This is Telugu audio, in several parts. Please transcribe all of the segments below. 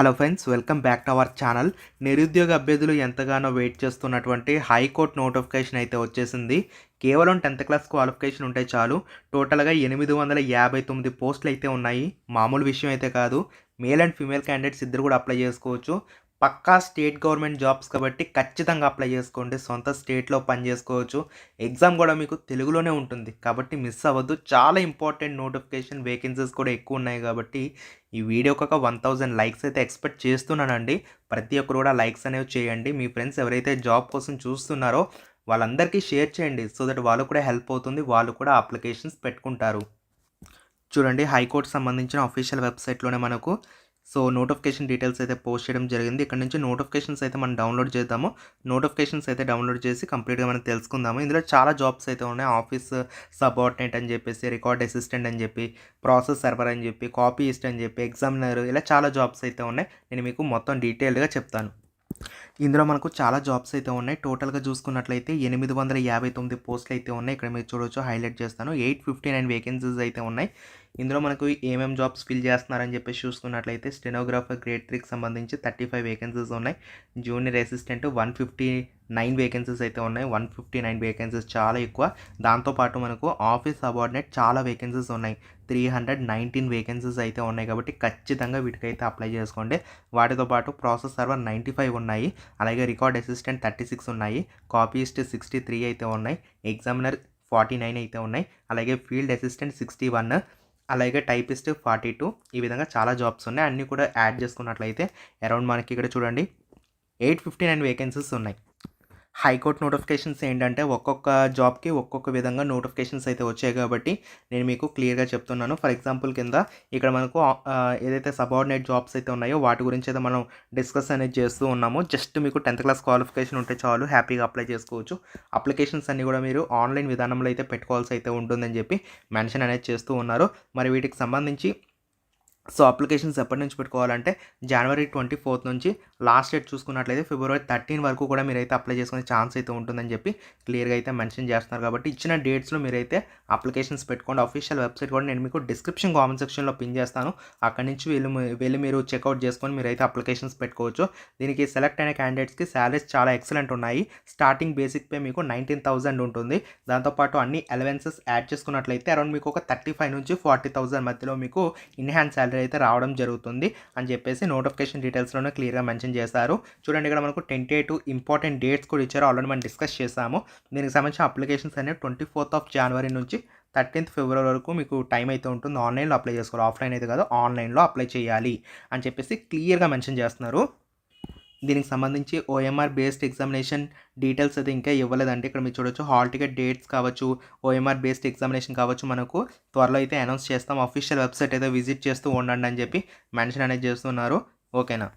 Hello friends, welcome back to our channel. నిరుద్యోగ అభ్యర్థులు ఎంతగానో వెయిట్ చేస్తున్నటువంటి హైకోర్టు నోటిఫికేషన్ అయితే వచ్చేసింది. కేవలం 10th క్లాస్ క్వాలిఫికేషన్ ఉంటే చాలు. టోటల్గా 859 పోస్టులు అయితే ఉన్నాయి. మామూలు విషయం అయితే కాదు. మేల్ అండ్ ఫీమేల్ క్యాండిడేట్స్ ఇద్దరు కూడా అప్లై చేసుకోవచ్చు. పక్కా స్టేట్ గవర్నమెంట్ జాబ్స్ కాబట్టి ఖచ్చితంగా అప్లై చేసుకోండి. సొంత స్టేట్లో పని చేసుకోవచ్చు. ఎగ్జామ్ కూడా మీకు తెలుగులోనే ఉంటుంది కాబట్టి మిస్ అవ్వద్దు. చాలా ఇంపార్టెంట్ నోటిఫికేషన్, వేకెన్సీస్ కూడా ఎక్కువ ఉన్నాయి కాబట్టి ఈ వీడియోకి ఒక 1000 లైక్స్ అయితే ఎక్స్పెక్ట్ చేస్తున్నానండి. ప్రతి ఒక్కరు కూడా లైక్స్ అనేవి చేయండి. మీ ఫ్రెండ్స్ ఎవరైతే జాబ్ కోసం చూస్తున్నారో వాళ్ళందరికీ షేర్ చేయండి. సో దట్ వాళ్ళు కూడా హెల్ప్ అవుతుంది. వాళ్ళు కూడా అప్లికేషన్స్ పెట్టుకుంటారు. చూడండి, హైకోర్టు సంబంధించిన అఫీషియల్ వెబ్సైట్లోనే మనకు నోటిఫికేషన్ డీటెయిల్స్ అయితే పోస్ట్ చేయడం జరిగింది. ఇక్కడ నుంచి నోటిఫికేషన్స్ అయితే మనం డౌన్లోడ్ చేద్దాము. నోటిఫికేషన్స్ అయితే డౌన్లోడ్ చేసి కంప్లీట్గా మనం తెలుసుకుందాము. ఇందులో చాలా జాబ్స్ అయితే ఉన్నాయి. ఆఫీస్ సబార్డినేట్ అని చెప్పేసి, రికార్డ్ అసిస్టెంట్ అని చెప్పి, ప్రాసెస్ సర్వర్ అని చెప్పి, కాపీయిస్ట్ అని చెప్పి, ఎగ్జామినర్, ఇలా చాలా జాబ్స్ అయితే ఉన్నాయి. నేను మీకు మొత్తం డీటెయిల్డ్గా చెప్తాను. ఇందులో మనకు చాలా జాబ్స్ అయితే ఉన్నాయి. టోటల్గా చూసుకున్నట్లయితే 859 పోస్టులు అయితే ఉన్నాయి. ఇక్కడ మీరు చూడవచ్చు, హైలైట్ చేస్తాను. 859 వేకెన్సీస్ అయితే ఉన్నాయి. ఇందులో మనకు ఏమేమి జాబ్స్ ఫిల్ చేస్తున్నారని చెప్పేసి చూసుకున్నట్లయితే స్టెనోగ్రాఫర్ గ్రేడ్ 3కి సంబంధించి 35 వేకెన్సీస్ ఉన్నాయి. జూనియర్ అసిస్టెంట్ 159 వేకెన్సీస్ అయితే ఉన్నాయి. 159 వేకెన్సీస్ చాలా ఎక్కువ. దాంతోపాటు మనకు ఆఫీస్ సబార్డినేట్ చాలా వేకెన్సీస్ ఉన్నాయి. 319 వేకెన్సీస్ అయితే ఉన్నాయి కాబట్టి ఖచ్చితంగా వీటికైతే అప్లై చేసుకోండి. వాటితో పాటు ప్రాసెస్ సర్వర్ 95 ఉన్నాయి. అలాగే రికార్డ్ అసిస్టెంట్ 36 ఉన్నాయి. కాపీయిస్ట్ 63 అయితే ఉన్నాయి. ఎగ్జామినర్ 49 అయితే ఉన్నాయి. అలాగే ఫీల్డ్ అసిస్టెంట్ 61, అలాగే టైపిస్ట్ 42. ఈ విధంగా చాలా జాబ్స్ ఉన్నాయి. అన్నీ కూడా యాడ్ చేసుకున్నట్లయితే అరౌండ్ మనకి ఇక్కడ చూడండి 859 వేకెన్సీస్ ఉన్నాయి. హైకోర్టు నోటిఫికేషన్స్ ఏంటంటే ఒక్కొక్క జాబ్కి ఒక్కొక్క విధంగా నోటిఫికేషన్స్ అయితే వచ్చాయి కాబట్టి నేను మీకు క్లియర్గా చెప్తున్నాను. ఫర్ ఎగ్జాంపుల్ కింద ఇక్కడ మనకు ఏదైతే సబార్డినేట్ జాబ్స్ అయితే ఉన్నాయో వాటి గురించి అయితే మనం డిస్కస్ అనేది చేస్తూ ఉన్నాము. జస్ట్ మీకు 10th క్లాస్ క్వాలిఫికేషన్ ఉంటే చాలు, హ్యాపీగా అప్లై చేసుకోవచ్చు. అప్లికేషన్స్ అన్నీ కూడా మీరు ఆన్లైన్ విధానంలో అయితే పెట్టుకోవాల్సి అయితే ఉంటుందని చెప్పి మెన్షన్ అనేది చేస్తూ ఉన్నారు. మరి వీటికి సంబంధించి అప్లికేషన్స్ ఎప్పటి నుంచి పెట్టుకోవాలంటే జనవరి 24 నుంచి లాస్ట్ డేట్ చూసుకున్నట్లయితే ఫిబ్రవరి 13 వరకు కూడా మీరైతే అప్లై చేసుకునే ఛాన్స్ అయితే ఉంటుందని చెప్పి క్లియర్గా అయితే మెన్షన్ చేస్తున్నారు. కాబట్టి ఇచ్చిన డేట్స్లో మీరైతే అప్లికేషన్స్ పెట్టుకోండి. అఫీషియల్ వెబ్సైట్ కూడా నేను మీకు డిస్క్రిప్షన్ కామెంట్ సెక్షన్లో పిన్ చేస్తాను. అక్కడి నుంచి వెళ్ళి మీరు చెక్అవుట్ చేసుకొని మీరైతే అప్లికేషన్స్ పెట్టుకోవచ్చు. దీనికి సెలెక్ట్ అయిన క్యాండిడేట్స్కి శాలరీస్ చాలా ఎక్సలెంట్ ఉన్నాయి. స్టార్టింగ్ బేసిక్ పే మీకు 19,000 ఉంటుంది. దాంతోపాటు అన్ని అలవెన్సెస్ యాడ్ చేసుకున్నట్లయితే అరౌండ్ మీకు ఒక 35 నుంచి 40,000 మధ్యలో మీకు ఇన్హాన్స్ శాలరీ అయితే రావడం జరుగుతుంది అని చెప్పేసి నోటిఫికేషన్ డీటెయిల్స్లోనే క్లియర్గా మెన్షన్ చేశారు. చూడండి, ఇక్కడ మనకు టెంటేటివ్ ఇంపార్టెంట్ డేట్స్ కూడా ఇచ్చారు. ఆల్రెడీ మనం డిస్కస్ చేసాము. దీనికి సంబంధించిన అప్లికేషన్స్ అనేవి 24th జనవరి నుంచి 13th ఫిబ్రవరి వరకు మీకు టైం అయితే ఉంటుంది. ఆన్లైన్లో అప్లై చేసుకోవాలి, ఆఫ్లైన్ అయితే కాదు, ఆన్లైన్లో అప్లై చేయాలి అని చెప్పేసి క్లియర్గా మెన్షన్ చేస్తున్నారు. దీనికి సంబంధించి ఓఎంఆర్ బేస్డ్ ఎగ్జామినేషన్ డీటెయిల్స్ అయితే ఇంకా ఇవ్వలేదంటే ఇక్కడ మీరు చూడొచ్చు. హాల్ టికెట్ డేట్స్ కావచ్చు, ఓఎంఆర్ బేస్డ్ ఎగ్జామినేషన్ కావచ్చు, మనకు త్వరలో అయితే అనౌన్స్ చేస్తాం. అఫీషియల్ వెబ్సైట్ అయితే విజిట్ చేస్తూ ఉండండి అని చెప్పి మెన్షన్ అనేది చేస్తున్నారు. ఓకేనా?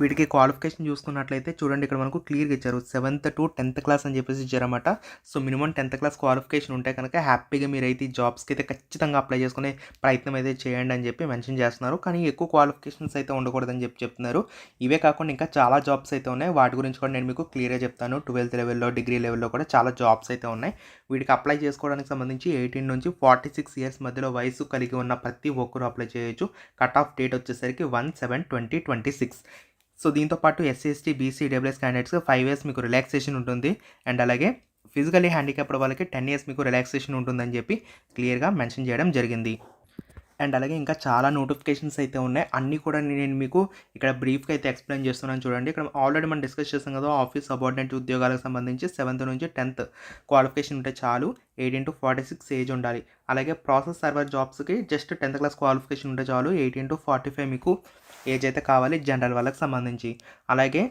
వీటికి క్వాలిఫికేషన్ చూసుకున్నట్లయితే చూడండి, ఇక్కడ మనకు క్లియర్గా ఇచ్చారు 7th to 10th క్లాస్ అని చెప్పేసి ఇచ్చారన్నమాట. మినిమం 10th క్లాస్ క్వాలిఫికేషన్ ఉంటే కనుక హ్యాపీగా మీరైతే ఈ జాబ్స్కి అయితే ఖచ్చితంగా అప్లై చేసుకునే ప్రయత్నం అయితే చేయండి అని చెప్పి మెన్షన్ చేస్తున్నారు. కానీ ఎక్కువ క్వాలిఫికేషన్స్ అయితే ఉండకూడదని చెప్పి చెప్తున్నారు. ఇవే కాకుండా ఇంకా చాలా జాబ్స్ అయితే ఉన్నాయి. వాటి గురించి కూడా నేను మీకు క్లియర్గా చెప్తాను. 12th లెవెల్లో, డిగ్రీ లెవెల్లో కూడా చాలా జాబ్స్ అయితే ఉన్నాయి. వీటికి అప్లై చేసుకోవడానికి సంబంధించి 18 నుంచి 46 ఇయర్స్ మధ్యలో వయసు కలిగి ఉన్న ప్రతి ఒక్కరు అప్లై చేయొచ్చు. కట్ ఆఫ్ డేట్ వచ్చేసరికి 1/7/2026. దీంతో పాటు ఎస్సీ, ఎస్టీ, బీసీ, డబ్ల్యూఎస్ క్యాండిడేట్స్కి 5 years మీకు రిలాక్సేషన్ ఉంటుంది. అండ్ అలాగే ఫిజికలీ హ్యాండిక్యాప్డ్ వాళ్ళకి 10 years మీకు రిలాక్సేషన్ ఉంటుందని చెప్పి క్లియర్గా మెన్షన్ చేయడం జరిగింది. అండ్ అలాగే ఇంకా చాలా నోటిఫికేషన్స్ అయితే ఉన్నాయి. అన్నీ కూడా నేను మీకు ఇక్కడ బ్రీఫ్గా అయితే ఎక్స్ప్లెయిన్ చేస్తున్నాను. చూడండి, ఇక్కడ ఆల్రెడీ మనం డిస్కస్ చేస్తాం కదా, ఆఫీస్ సబార్డినేట్ ఉద్యోగాలకు సంబంధించి 7th నుంచి 10th క్వాలిఫికేషన్ ఉంటే చాలు. 18 to 46 ఏజ్ ఉండాలి. అలాగే ప్రాసెస్ సర్వర్ జాబ్స్కి జస్ట్ 10th క్లాస్ క్వాలిఫికేషన్ ఉంటే చాలు. 18 to 45 మీకు ఏజ్ అయితే కావాలి జనరల్ వాళ్ళకి సంబంధించి. అలాగే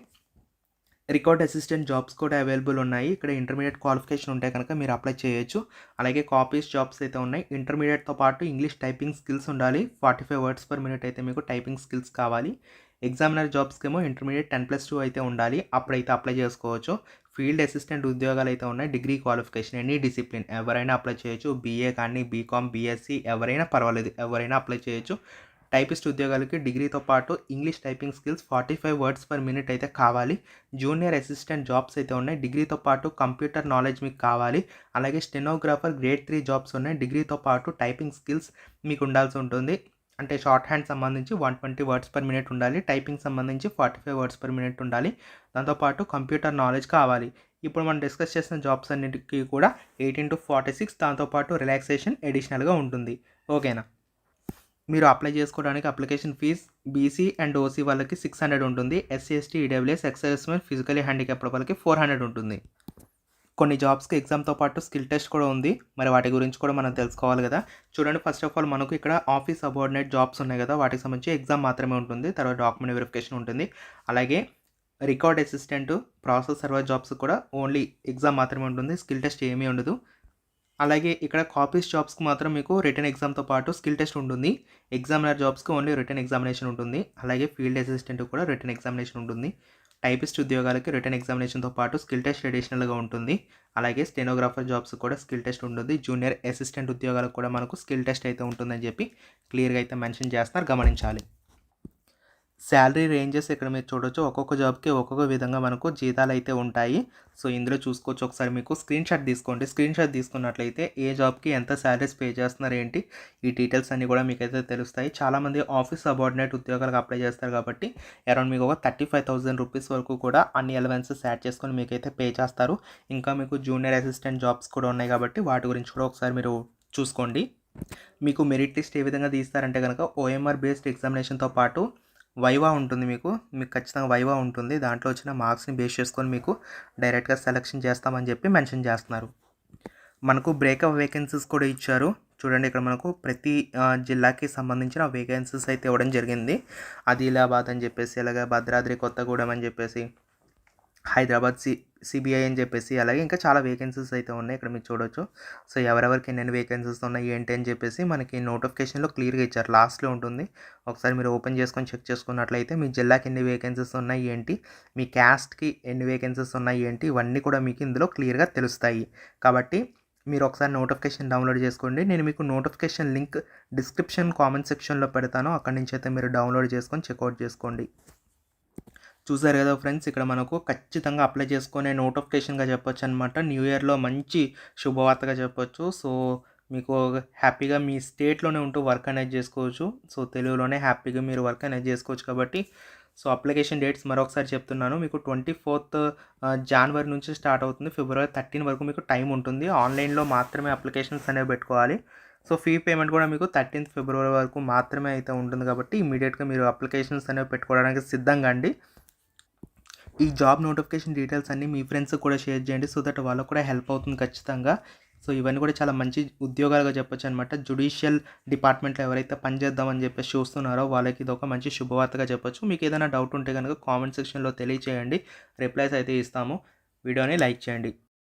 రికార్డ్ అసిస్టెంట్ జాబ్స్ కూడా అవైలబుల్ ఉన్నాయి. ఇక్కడ ఇంటర్మీడియట్ క్వాలిఫికేషన్ ఉంటే కనుక మీరు అప్లై చేయొచ్చు. అలాగే కాపీస్ జాబ్స్ అయితే ఉన్నాయి. ఇంటర్మీడియట్తో పాటు ఇంగ్లీష్ టైపింగ్ స్కిల్స్ ఉండాలి. 45 words per minute అయితే మీకు టైపింగ్ స్కిల్స్ కావాలి. ఎగ్జామినర్ జాబ్స్కి ఏమో ఇంటర్మీడియట్ 10+2 అయితే ఉండాలి. అప్పుడైతే అప్లై చేసుకోవచ్చు. ఫీల్డ్ అసిస్టెంట్ ఉద్యోగాలు అయితే ఉన్నాయి. డిగ్రీ క్వాలిఫికేషన్, ఎనీ డిసిప్లిన్ ఎవరైనా అప్లై చేయొచ్చు. బీఏ కానీ, బీకామ్, బీఎస్సీ ఎవరైనా పర్వాలేదు, ఎవరైనా అప్లై చేయొచ్చు. టైపిస్ట్ ఉద్యోగాలకి డిగ్రీతో పాటు English typing skills 45 words per minute అయితే కావాలి. జూనియర్ అసిస్టెంట్ జాబ్స్ అయితే ఉన్నాయి. డిగ్రీతో పాటు కంప్యూటర్ నాలెడ్జ్ మీకు కావాలి. అలాగే స్టెనోగ్రాఫర్ గ్రేడ్ 3 జాబ్స్ ఉన్నాయి. డిగ్రీతో పాటు టైపింగ్ స్కిల్స్ మీకు ఉండాల్సి ఉంటుంది. అంటే షార్ట్ హ్యాండ్ సంబంధించి 120 వర్డ్స్ పర్ మినిట్ ఉండాలి. టైపింగ్ సంబంధించి 45 వర్డ్స్ పర్ మినిట్ ఉండాలి. దాంతోపాటు కంప్యూటర్ నాలెడ్జ్ కావాలి. ఇప్పుడు మనం డిస్కస్ చేసిన జాబ్స్ అన్నిటికీ కూడా 18-46 దాంతోపాటు రిలాక్సేషన్ అడిషనల్గా ఉంటుంది. ఓకేనా? మీరు అప్లై చేసుకోవడానికి application fee BC and OC వాళ్ళకి 600 ఉంటుంది. SC ST EWS ex servicemen physically handicapped వాళ్ళకి 400 ఉంటుంది. కొన్ని జాబ్స్కి ఎగ్జామ్తో పాటు స్కిల్ టెస్ట్ కూడా ఉంది. మరి వాటి గురించి కూడా మనం తెలుసుకోవాలి కదా. చూడండి, ఫస్ట్ ఆఫ్ ఆల్ మనకు ఇక్కడ ఆఫీస్ సబార్డినేట్ జాబ్స్ ఉన్నాయి కదా, వాటికి సంబంధించి ఎగ్జామ్ మాత్రమే ఉంటుంది. తర్వాత డాక్యుమెంట్ వెరిఫికేషన్ ఉంటుంది. అలాగే record assistant, process server jobs కూడా ఓన్లీ ఎగ్జామ్ మాత్రమే ఉంటుంది. స్కిల్ టెస్ట్ ఏమీ ఉండదు. అలాగే ఇక్కడ కాపీస్ జాబ్స్కి మాత్రం మీకు రిటర్న్ ఎగ్జామ్తో పాటు స్కిల్ టెస్ట్ ఉంటుంది. ఎగ్జామినర్ జాబ్స్కి ఓన్లీ రిటర్న్ ఎగ్జామినేషన్ ఉంటుంది. అలాగే ఫీల్డ్ అసిస్టెంట్ కూడా రిటర్న్ ఎగ్జామినేషన్ ఉంటుంది. టైపిస్ట్ ఉద్యోగాలకి రిటర్న్ ఎగ్జామినేషన్తో పాటు స్కిల్ టెస్ట్ అడిషనల్గా ఉంటుంది. అలాగే స్టెనోగ్రాఫర్ జాబ్స్ కూడా స్కిల్ టెస్ట్ ఉంటుంది. జూనియర్ అసిస్టెంట్ ఉద్యోగాలకు కూడా మనకు స్కిల్ టెస్ట్ అయితే ఉంటుందని చెప్పి క్లియర్గా అయితే మెన్షన్ చేస్తున్నారు, గమనించాలి. శాలరీ రేంజెస్ ఇక్కడ మీరు చూడొచ్చు. ఒక్కొక్క జాబ్కి ఒక్కొక్క విధంగా మనకు జీతాలు అయితే ఉంటాయి. సో ఇందులో చూసుకోవచ్చు. ఒకసారి మీకు స్క్రీన్ షాట్ తీసుకోండి. స్క్రీన్ షాట్ తీసుకున్నట్లయితే ఏ జాబ్కి ఎంత శాలరీస్ పే చేస్తున్నారు ఏంటి, ఈ డీటెయిల్స్ అన్నీ కూడా మీకైతే తెలుస్తాయి. చాలామంది ఆఫీస్ సబార్డినేట్ ఉద్యోగాలకు అప్లై చేస్తారు కాబట్టి అరౌండ్ మీకు ఒక 35,000 రూపీస్ వరకు కూడా అన్ని ఎలవెన్సెస్ యాడ్ చేసుకొని మీకైతే పే చేస్తారు. ఇంకా మీకు జూనియర్ అసిస్టెంట్ జాబ్స్ కూడా ఉన్నాయి కాబట్టి వాటి గురించి కూడా ఒకసారి మీరు చూసుకోండి. మీకు మెరిట్ లిస్ట్ ఏ విధంగా తీస్తారంటే కనుక ఓఎంఆర్ బేస్డ్ ఎగ్జామినేషన్తో పాటు వైవా ఉంటుంది. మీకు ఖచ్చితంగా వైవా ఉంటుంది. దాంట్లో వచ్చిన మార్క్స్ని బేస్ చేసుకొని మీకు డైరెక్ట్గా సెలెక్షన్ చేస్తామని చెప్పి మెన్షన్ చేస్తున్నారు. మనకు బ్రేకప్ వేకెన్సీస్ కూడా ఇచ్చారు. చూడండి, ఇక్కడ మనకు ప్రతి జిల్లాకి సంబంధించిన వేకెన్సీస్ అయితే ఇవ్వడం జరిగింది. ఆదిలాబాద్ అని చెప్పేసి, అలాగే భద్రాద్రి కొత్తగూడెం అని చెప్పేసి, హైదరాబాద్ సిబిఐ అని చెప్పేసి, అలాగే ఇంకా చాలా వేకెన్సీస్ అయితే ఉన్నాయి. ఇక్కడ మీరు చూడొచ్చు. సో ఎవరెవరికి ఎన్ని వేకెన్సీస్ ఉన్నాయి ఏంటి అని చెప్పేసి మనకి నోటిఫికేషన్లో క్లియర్గా ఇచ్చారు. లాస్ట్లో ఉంటుంది. ఒకసారి మీరు ఓపెన్ చేసుకొని చెక్ చేసుకున్నట్లయితే మీ జిల్లాకి ఎన్ని వేకెన్సీస్ ఉన్నాయి ఏంటి, మీ క్యాస్ట్కి ఎన్ని వేకెన్సీస్ ఉన్నాయి ఏంటి, ఇవన్నీ కూడా మీకు ఇందులో క్లియర్గా తెలుస్తాయి. కాబట్టి మీరు ఒకసారి నోటిఫికేషన్ డౌన్లోడ్ చేసుకోండి. నేను మీకు నోటిఫికేషన్ లింక్ డిస్క్రిప్షన్ కామెంట్ సెక్షన్లో పెడతాను. అక్కడి నుంచి అయితే మీరు డౌన్లోడ్ చేసుకొని చెక్అవుట్ చేసుకోండి. చూసారు కదా ఫ్రెండ్స్, ఇక్కడ మనకు ఖచ్చితంగా అప్లై చేసుకునే నోటిఫికేషన్గా చెప్పొచ్చు అనమాట. న్యూ ఇయర్లో మంచి శుభవార్తగా చెప్పొచ్చు. సో మీకు హ్యాపీగా మీ స్టేట్లోనే ఉంటూ వర్క్ అనేది చేసుకోవచ్చు. సో తెలుగులోనే హ్యాపీగా మీరు వర్క్ అనేది చేసుకోవచ్చు. కాబట్టి సో అప్లికేషన్ డేట్స్ మరొకసారి చెప్తున్నాను. మీకు 24th జనవరి నుంచి స్టార్ట్ అవుతుంది. ఫిబ్రవరి 13 వరకు మీకు టైం ఉంటుంది. ఆన్లైన్లో మాత్రమే అప్లికేషన్స్ అనేవి పెట్టుకోవాలి. సో ఫీ పేమెంట్ కూడా మీకు 13th ఫిబ్రవరి వరకు మాత్రమే అయితే ఉంటుంది. కాబట్టి ఇమీడియట్గా మీరు అప్లికేషన్స్ అనేవి పెట్టుకోవడానికి సిద్ధంగా అండి. ఈ జాబ్ నోటిఫికేషన్ డీటెయిల్స్ అన్నీ మీ ఫ్రెండ్స్కి కూడా షేర్ చేయండి. సో దట్ వాళ్ళకు కూడా హెల్ప్ అవుతుంది ఖచ్చితంగా. సో ఇవన్నీ కూడా చాలా మంచి ఉద్యోగాలుగా చెప్పొచ్చు అనమాట. జ్యుడిషియల్ డిపార్ట్మెంట్లో ఎవరైతే పనిచేద్దామని చెప్పేసి చూస్తున్నారో వాళ్ళకి ఇది ఒక మంచి శుభవార్తగా చెప్పొచ్చు. మీకు ఏదైనా డౌట్ ఉంటే కనుక కామెంట్ సెక్షన్లో తెలియచేయండి. రిప్లైస్ అయితే ఇస్తాము. వీడియోని లైక్ చేయండి.